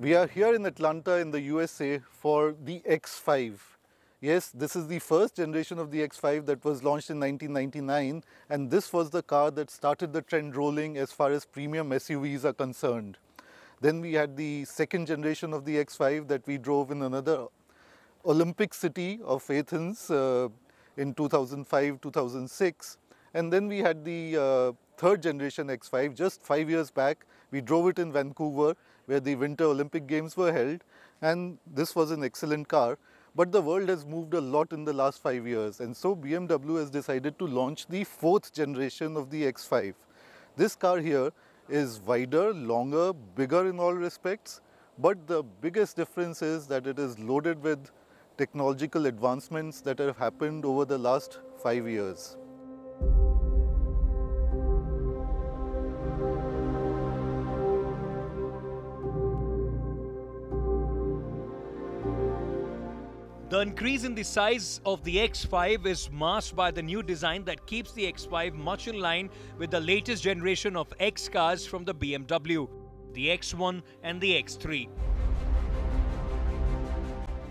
We are here in Atlanta in the USA for the X5. Yes, this is the first generation of the X5 that was launched in 1999, and this was the car that started the trend rolling as far as premium SUVs are concerned. Then we had the second generation of the X5 that we drove in another Olympic city of Athens in 2005-2006. And then we had the third generation X5 just 5 years back. We drove it in Vancouver, where the Winter Olympic Games were held, and this was an excellent car. But the world has moved a lot in the last 5 years, and so BMW has decided to launch the fourth generation of the X5. This car here is wider, longer, bigger in all respects, but the biggest difference is that it is loaded with technological advancements that have happened over the last 5 years. The increase in the size of the X5 is masked by the new design that keeps the X5 much in line with the latest generation of X cars from the BMW, the X1 and the X3.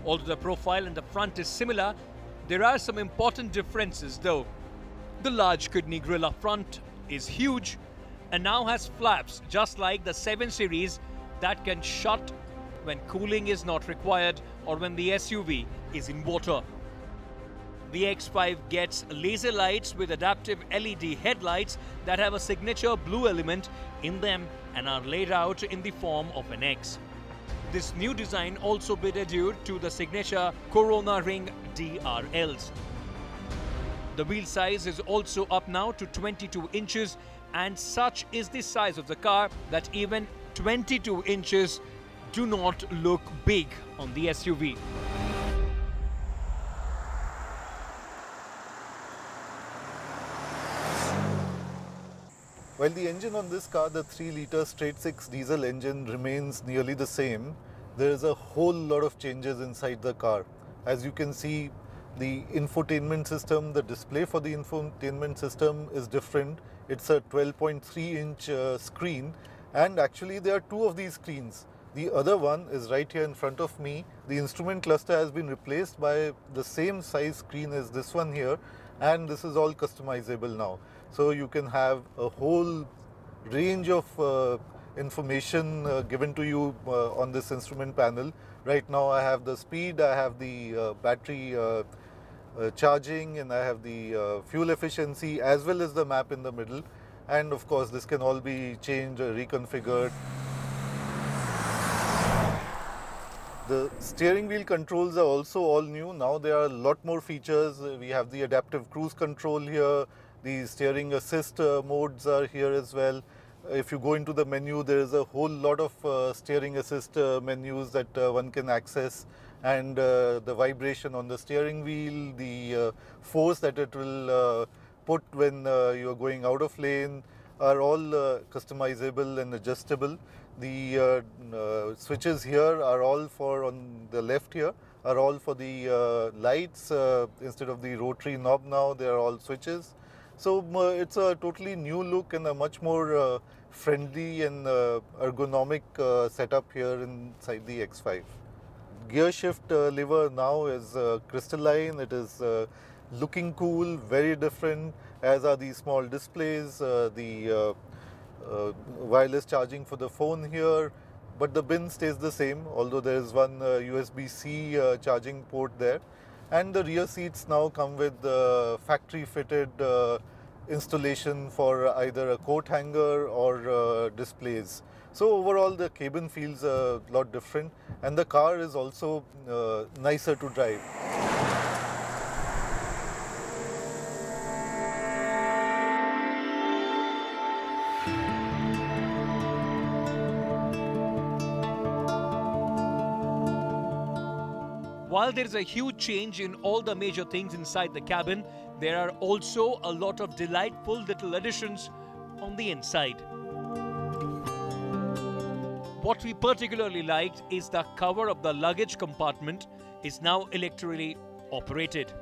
Although the profile in the front is similar, there are some important differences though. The large kidney grille up front is huge and now has flaps just like the 7 Series that can shut when cooling is not required or when the SUV is in water. The X5 gets laser lights with adaptive LED headlights that have a signature blue element in them and are laid out in the form of an X. This new design also bid adieu to the signature Corona Ring DRLs. The wheel size is also up now to 22 inches, and such is the size of the car that even 22 inches do not look big on the SUV. While the engine on this car, the 3-litre straight-six diesel engine, remains nearly the same, there is a whole lot of changes inside the car. As you can see, the infotainment system, the display for the infotainment system is different. It's a 12.3-inch screen, and actually there are two of these screens. The other one is right here in front of me. The instrument cluster has been replaced by the same size screen as this one here, and this is all customizable now. So you can have a whole range of information given to you on this instrument panel. Right now I have the speed, I have the battery charging, and I have the fuel efficiency as well as the map in the middle. And of course this can all be changed or reconfigured. The steering wheel controls are also all new. Now there are a lot more features. We have the adaptive cruise control here. The steering assist modes are here as well. If you go into the menu, there is a whole lot of steering assist menus that one can access, and the vibration on the steering wheel, the force that it will put when you are going out of lane are all customizable and adjustable. The switches here are all for, on the left here, are all for the lights. Instead of the rotary knob now, they are all switches. So it's a totally new look and a much more friendly and ergonomic setup here inside the X5. Gear shift lever now is crystalline. It is looking cool, very different, as are these small displays, the wireless charging for the phone here, but the bin stays the same, although there is one USB-C charging port there. And the rear seats now come with factory fitted installation for either a coat hanger or displays. So overall the cabin feels a lot different, and the car is also nicer to drive. While there is a huge change in all the major things inside the cabin, there are also a lot of delightful little additions on the inside. What we particularly liked is the cover of the luggage compartment is now electrically operated.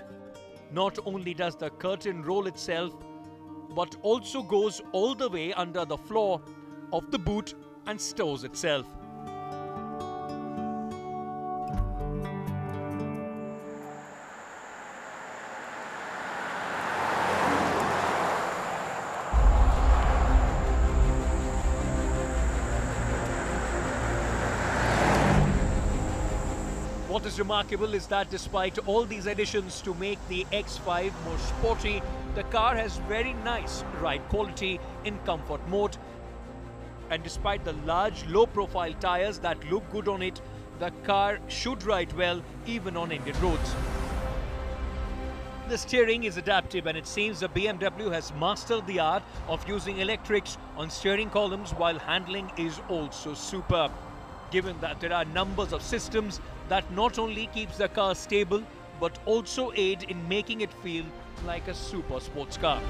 Not only does the curtain roll itself, but also goes all the way under the floor of the boot and stores itself. What is remarkable is that despite all these additions to make the X5 more sporty, the car has very nice ride quality in comfort mode. And despite the large low-profile tires that look good on it, the car should ride well even on Indian roads. The steering is adaptive, and it seems the BMW has mastered the art of using electrics on steering columns, while handling is also superb, given that there are numbers of systems that not only keeps the car stable but also aid in making it feel like a super sports car.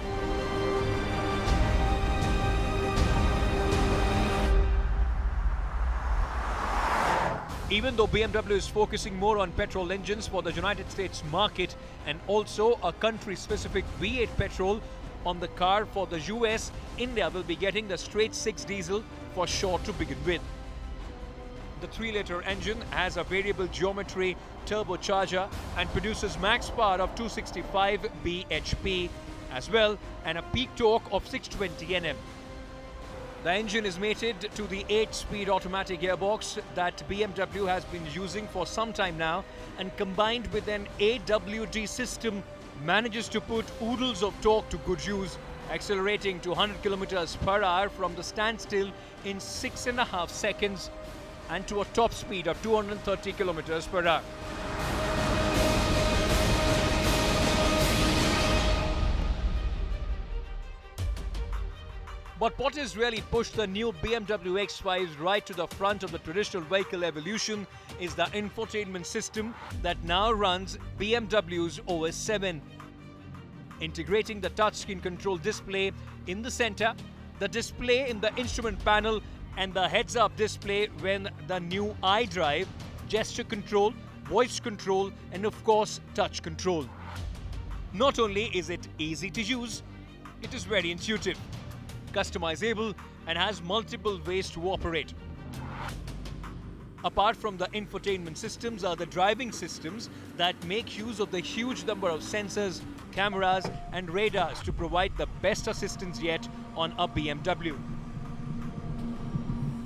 Even though BMW is focusing more on petrol engines for the United States market and also a country-specific V8 petrol on the car for the US, India will be getting the straight 6 diesel for sure to begin with. The 3-liter engine has a variable geometry turbocharger and produces max power of 265 bhp as well, and a peak torque of 620 Nm. The engine is mated to the 8-speed automatic gearbox that BMW has been using for some time now, and combined with an AWD system manages to put oodles of torque to good use, accelerating to 100 km per hour from the standstill in 6.5 seconds and to a top speed of 230 km per hour. But what has really pushed the new BMW X5s right to the front of the traditional vehicle evolution is the infotainment system that now runs BMW's OS 7. Integrating the touchscreen control display in the center, the display in the instrument panel, and the heads-up display when the new iDrive, gesture control, voice control, and of course touch control. Not only is it easy to use, it is very intuitive, customizable, and has multiple ways to operate. Apart from the infotainment systems are the driving systems that make use of the huge number of sensors, cameras, and radars to provide the best assistance yet on a BMW.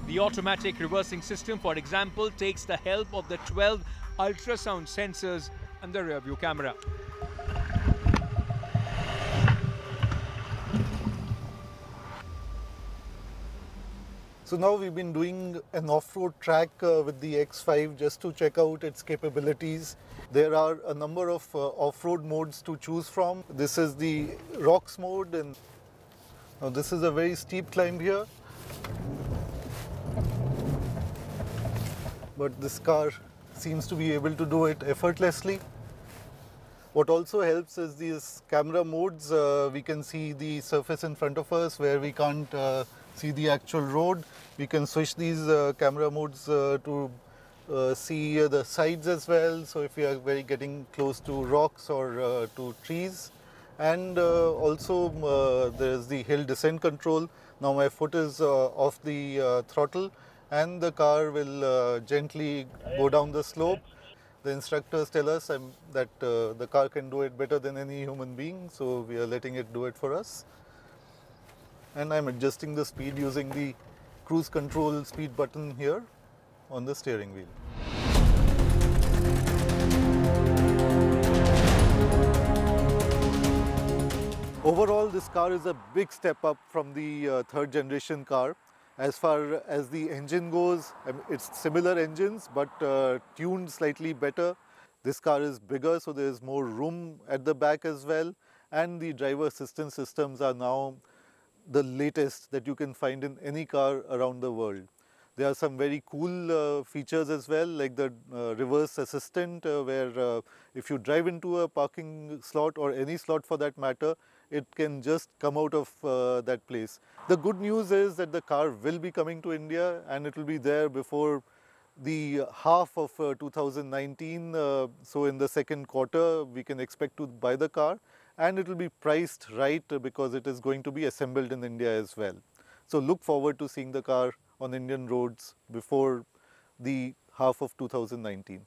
The automatic reversing system, for example, takes the help of the 12 ultrasound sensors and the rear view camera. So now we've been doing an off-road track with the X5 just to check out its capabilities. There are a number of off-road modes to choose from. This is the rocks mode, and now this is a very steep climb here. But this car seems to be able to do it effortlessly. What also helps is these camera modes. We can see the surface in front of us where we can't see the actual road. We can switch these camera modes to see the sides as well. So if we are getting close to rocks or to trees. And also there is the hill descent control. Now my foot is off the throttle, and the car will gently go down the slope. The instructors tell us that the car can do it better than any human being, so we are letting it do it for us. And I'm adjusting the speed using the cruise control speed button here on the steering wheel. Overall, this car is a big step up from the third generation car. As far as the engine goes, it's similar engines but tuned slightly better. This car is bigger, so there is more room at the back as well. And the driver assistance systems are now the latest that you can find in any car around the world. There are some very cool features as well, like the reverse assistant, where if you drive into a parking slot or any slot for that matter, it can just come out of that place. The good news is that the car will be coming to India, and it will be there before the half of 2019. So in the second quarter, we can expect to buy the car, and it will be priced right because it is going to be assembled in India as well. So look forward to seeing the car on Indian roads before the half of 2019.